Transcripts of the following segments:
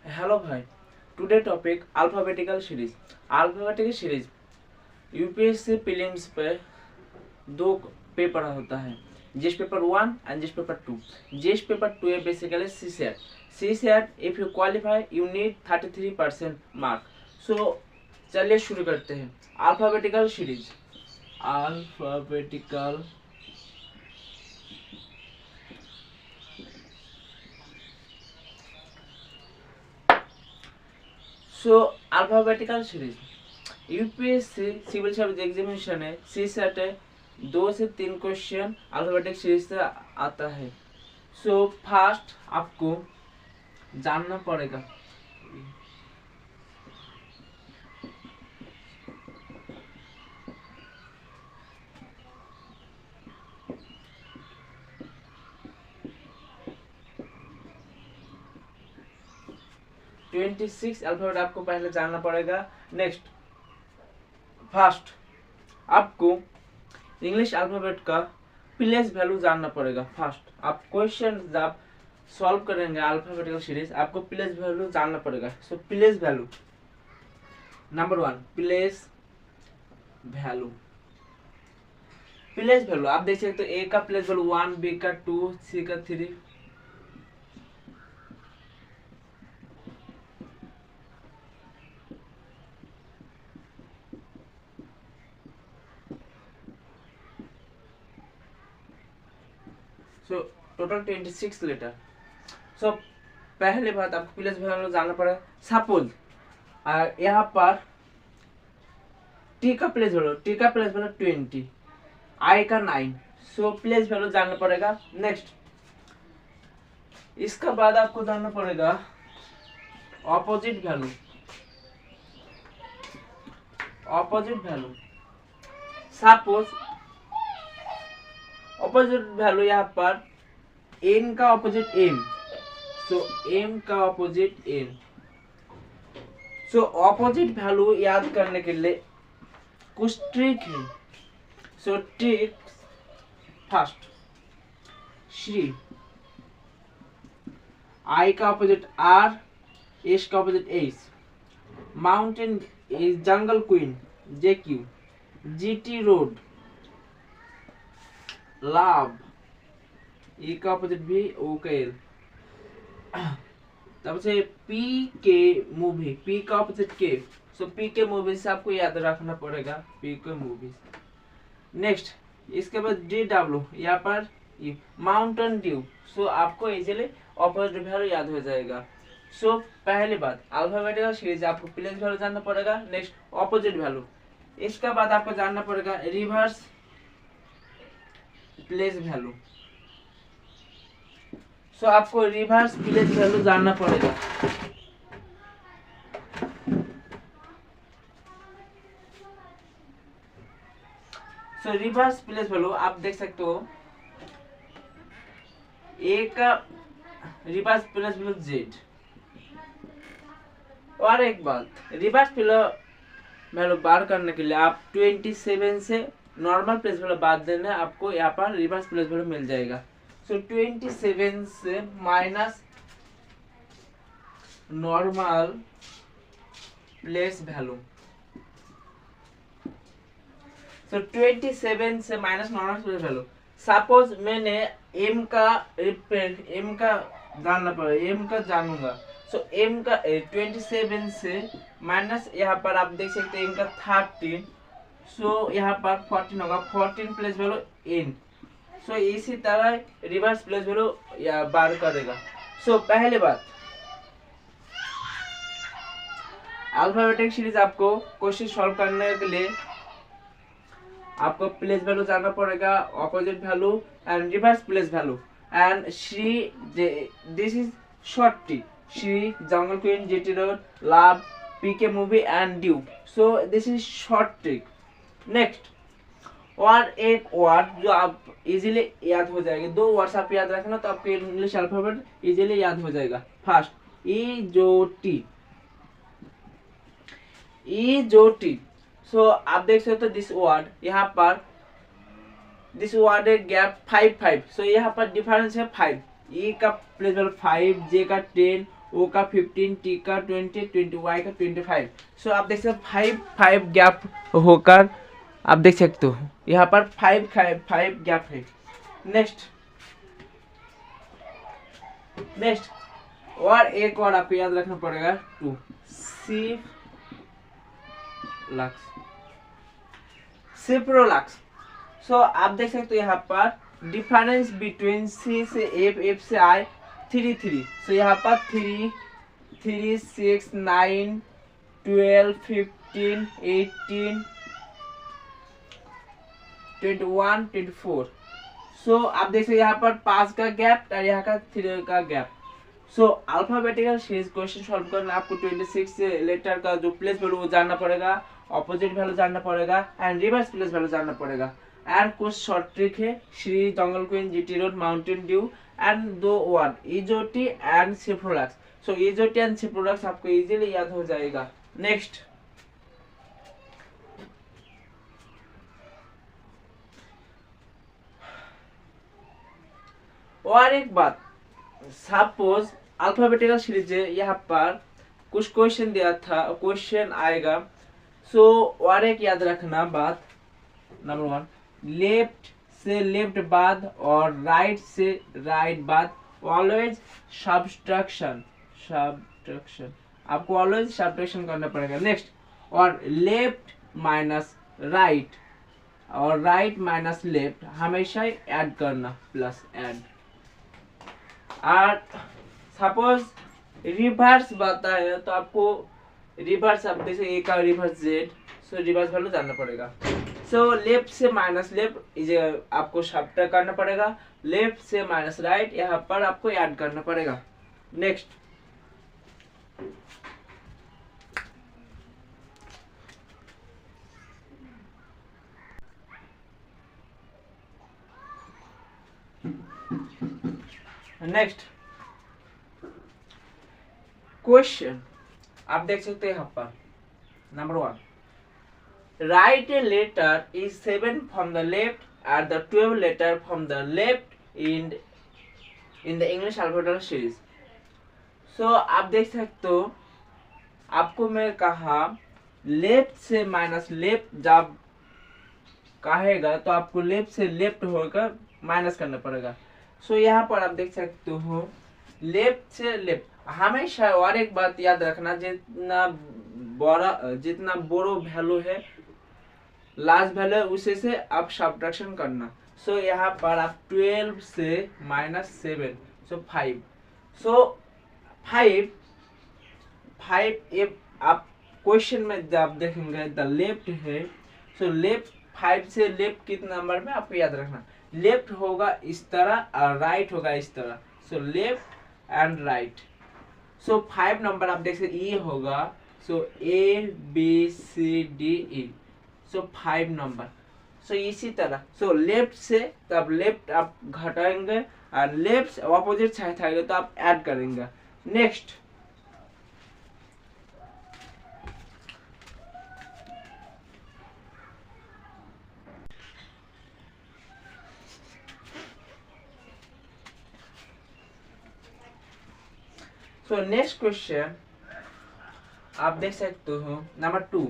Hello भाई। Today topic alphabetical series. Alphabetical series UPSC prelims पे दो पेपर होता है, जिस पेपर 1 एंड जिस पेपर 2। जिस पेपर 2 है basically CSAT. If you qualify you need 33% mark. So चलिए शुरू करते हैं। Alphabetical series. Alphabetical alphabetical series UPSC civil service examination है, सी सेट है। 2 से 3 क्वेश्चन अल्फाबेटिक सीरीज से आता है। फर्स्ट आपको जानना पड़ेगा (26) अल्फाबेट आपको पहले जानना पड़ेगा। नेक्स्ट, फर्स्ट आपको इंग्लिश अल्फाबेट का प्लेस वैल्यू जानना पड़ेगा। फर्स्ट आप क्वेश्चन जब सॉल्व करेंगे अल्फाबेटिकल सीरीज, आपको प्लेस वैल्यू जानना पड़ेगा। Place value number 1, place value. Place value आप देख सकते हो, ए का प्लेस वैल्यू 1, बी का 2, सी का 3। Total 26 letter. पहले बात आपको प्लेस वैल्यू जानना पड़ेगा। सपोज यहाँ पर टी का प्लेस वैल्यू 20, आई का 9। प्लेस वैल्यू जानना पड़ेगा। नेक्स्ट, इसका बाद आपको जानना पड़ेगा opposite value. Suppose opposite value यहाँ पर एन का ऑपोजिट एम, एम का ऑपोजिट एन। ऑपोजिट वैल्यू याद करने के लिए कुछ ट्रिक है। ट्रिक फर्स्ट, श्री, आई का ऑपोजिट आर, एस का opposite S. Mountain is jungle queen, J Q. GT road, लाभ, ई का ऑपोजिट भी, ओ का एल। तब से पी के मूवी, पी का ऑपोजिट के। पी के मूवी से आपको याद रखना पड़ेगा, पी के मूवी। नेक्स्ट, इसके बाद डी डब्ल्यू, यहाँ पर माउंटेन ड्यू। आपको इजीली ऑपोजिट वैल्यू याद हो जाएगा। पहली बात अल्फाबेटिकल सीरीज आपको प्लेस वैल्यू जानना पड़ेगा। Next, opposite value. इसका बाद आपको जानना पड़ेगा रिवर्स प्लेस वैल्यू। आपको रिवर्स प्लेस वैल्यू जानना पड़ेगा। रिवर्स प्लेस वैल्यू आप देख सकते हो, ए का रिवर्स प्लेस वैल्यू जेड। और एक बात, रिवर्स वैल्यू बार करने के लिए आप 27 से नॉर्मल प्लेस वैल्यू बाद देना, आपको यहाँ पर रिवर्स प्लेस वैल्यू मिल जाएगा। 27 से माइनस नॉर्मल प्लेस वैल्यू। 27 से minus normal place value. Suppose मैंने एम का जानना पड़ेगा, एम का जानूंगा। एम का 27 से माइनस यहाँ पर आप देख सकते हैं एम का 13। यहाँ पर 14 होगा, 14 प्लेस वैल्यू एन। इसी तरह रिवर्स प्लेस वैल्यू बार करेगा। पहले बात अल्फाबेटिक सीरीज आपको क्वेश्चन सॉल्व करने के लिए आपको प्लेस वैल्यू जानना पड़ेगा, opposite value and reverse place value. And Shri, this is short T, Shri, jungle queen, GT road, लाभ, PK movie and dew. This is short trick. Next, और एक वर्ड जो आप इजीली याद हो जाएंगे, 2 वर्ड्स आप याद रखना तो आपको इंग्लिश अल्फाबेट इजीली याद हो जाएगा। फर्स्ट, ई जो टी। आप देख सकते हो दिस वर्ड, यहाँ पर दिस वर्ड है गैप 5 5। यहाँ पर डिफरेंस है 5। ई का प्लेस वैल्यू 5, जे का 10, ओ का 15, टी का 20, वाई का 25। सो आप देख सकते 5 गैप होकर आप देख सकते हो यहाँ पर 5 गैप है। नेक्स्ट और एक और आपको याद रखना पड़ेगा 2 सी लक्स सिप्रोलक्स। सो आप देख सकते हो यहाँ पर डिफरेंस बिटवीन सी से एफ से आई 3 सो यहाँ पर 3 6 9 12 15 18 21 24। सो आप देख सकते यहाँ पर 5 का गैप और यहाँ का 3 का गैप। सो अल्फाबेटिकल सीरीज क्वेश्चन सॉल्व करना आपको 26 लेटर का जो प्लेस वैल्यू वो जानना पड़ेगा, ऑपोजिट वैल्यू जानना पड़ेगा एंड रिवर्स प्लेस वैल्यू जानना पड़ेगा। एंड कुछ शॉर्ट ट्रिक है, Shri, jungle queen, GT road, mountain dew and 2 word EJOTY and Ciprolux. So EJOTY and Ciprolux आपको इजीली याद हो जाएगा। नेक्स्ट और एक बात, सपोज अल्फाबेटिकल सीरीज है, यहाँ पर कुछ क्वेश्चन दिया था, क्वेश्चन आएगा। सो और एक याद रखना बात, नंबर 1 लेफ्ट से लेफ्ट बाद और राइट से राइट बाद ऑलवेज सब्ट्रैक्शन आपको ऑलवेज सब्ट्रैक्शन करना पड़ेगा। नेक्स्ट और लेफ्ट माइनस राइट और राइट माइनस लेफ्ट हमेशा ऐड करना, प्लस ऐड। और सपोज रिवर्स बताया तो आपको रिवर्स, आप जैसे ए का रिवर्स जेड, सो रिवर्स वैल्यू जानना पड़ेगा। सो लेफ्ट से माइनस लेफ्ट इसे आपको सब्ट्रैक्ट करना पड़ेगा, लेफ्ट से माइनस राइट यहाँ पर आपको ऐड करना पड़ेगा। नेक्स्ट क्वेश्चन आप देख सकते हैं यहाँ पर number 1 write a letter is 7 from the left at the 12 letter from the left in the English alphabetical series. So आप देख सकते हो, आपको मैं कहा लेफ्ट से माइनस लेफ्ट जब कहेगा तो आपको लेफ्ट से लेफ्ट होकर माइनस करना पड़ेगा। सो यहाँ पर आप देख सकते हो लेफ्ट से लेफ्ट हमेशा। और एक बात याद रखना, जितना बड़ा वैल्यू है, लार्ज वैल्यू है, उसे से आप सब्ट्रैक्शन करना। सो यहाँ पर आप 12 से माइनस 7 सो 5। सो 5 if आप क्वेश्चन में जब देखेंगे द लेफ्ट है, सो लेफ्ट 5 से लेफ्ट कितने नंबर में आपको याद रखना, लेफ्ट होगा इस तरह और राइट होगा इस तरह। So left and right. So 5 number आप देख सकते ये होगा, सो ABCDE, सो 5 नंबर। सो इसी तरह सो लेफ्ट से तब लेफ्ट आप घटाएंगे और लेफ्ट ऑपोजिट साइड आएगा तो आप ऐड करेंगे। नेक्स्ट सो नेक्स्ट क्वेश्चन आप देख सकते हो number 2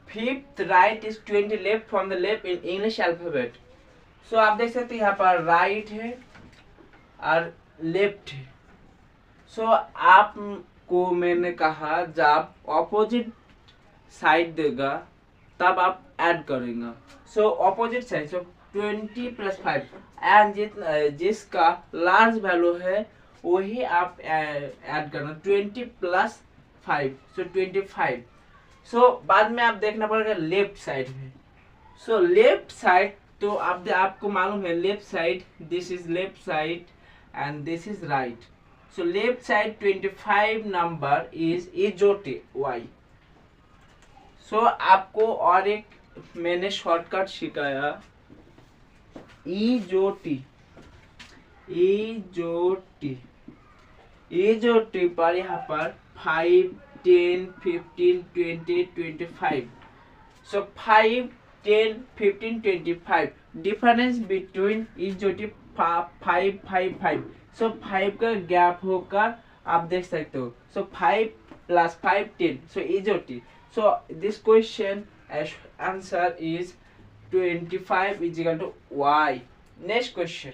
5th right is 20 left from the left in English alphabet. So आप देख सकते हैं यहाँ पर राइट है और लेफ्ट है। सो आपको मैंने कहा जब ऑपोजिट साइड देगा तब आप ऐड करेंगे। So opposite side, so 20 + 5 and जिसका लार्ज वैल्यू है वही आप ऐड करना, 20 + 5 सो 25। सो बाद में आप देखना पड़ेगा लेफ्ट साइड में। सो लेफ्ट साइड तो आपको मालूम है left side, this is left side and this is right. So left side 25 number is EJOTY Y. So आपको और एक मैंने शॉर्टकट सिखाया, इजोटी पर यहाँ पर 5 10 15 20 25। सो 5 10 15 25 डिफरेंस बिटवीन इजोटी 5 5 5। सो 5 का गैप होकर आप देख सकते हो। सो 5 + 5 10, so is 10। So this question answer is 25 is equal to y. Next question.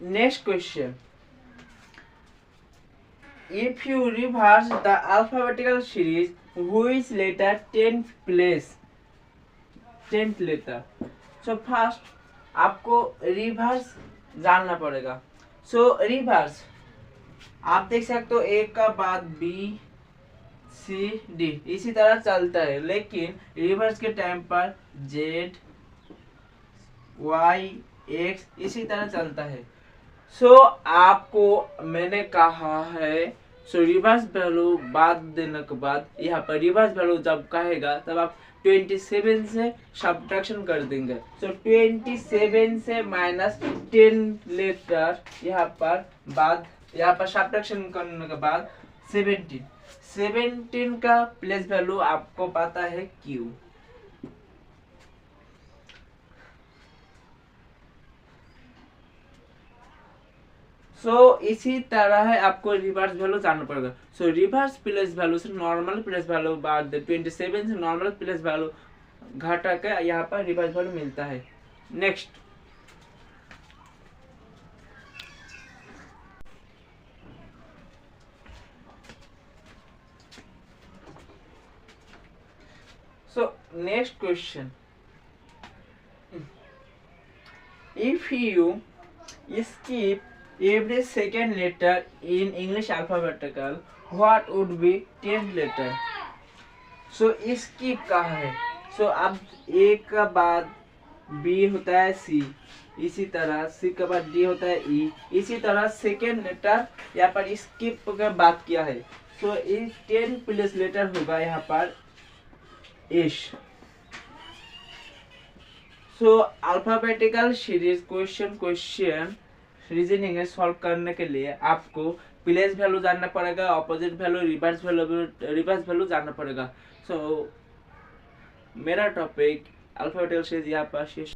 Next question. If you reverse the alphabetical series, which letter 10th place? 10th letter. So first आपको reverse जानना पड़ेगा। सो reverse आप देख सकते हो ए का बाद B C D इसी तरह चलता है, लेकिन रिवर्स के टाइम पर जेड वाई एक्स इसी तरह चलता है। सो आपको मैंने कहा है, सो रिवर्स वैल्यू बाद देने के बाद यहाँ पर रिवर्स वैल्यू जब कहेगा तब आप 27 से सब्ट्रैक्शन कर देंगे। सो 27 से -10 लेटर यहाँ पर सब्ट्रैक्शन करने के बाद 17 का प्लेस वैल्यू आपको पता है क्यू। सो इसी तरह है, आपको रिवर्स वैल्यू जानना पड़ेगा। सो रिवर्स प्लेस वैल्यू से नॉर्मल प्लेस वैल्यू बाद 27 से नॉर्मल प्लेस वैल्यू घटा के यहाँ पर रिवर्स वैल्यू मिलता है। Next, so next question, if you skip every second letter in English alphabetical, what would be 10th letter? So skip कहाँ है? So अब A का बाद B होता है C, इसी तरह C का बाद D होता है E, इसी तरह सेकेंड लेटर यहाँ पर skip का बात किया है। So इस 10 प्लेस लेटर होगा यहाँ पर H। सो अल्फाबेटिकल सीरीज क्वेश्चन रीजनिंग में सॉल्व करने के लिए आपको प्लेस वैल्यू जानना पड़ेगा, ऑपोजिट वैल्यू, रिवर्स वैल्यू जानना पड़ेगा। सो मेरा टॉपिक अल्फाबेटिकल सीरीज यहाँ पर शेष।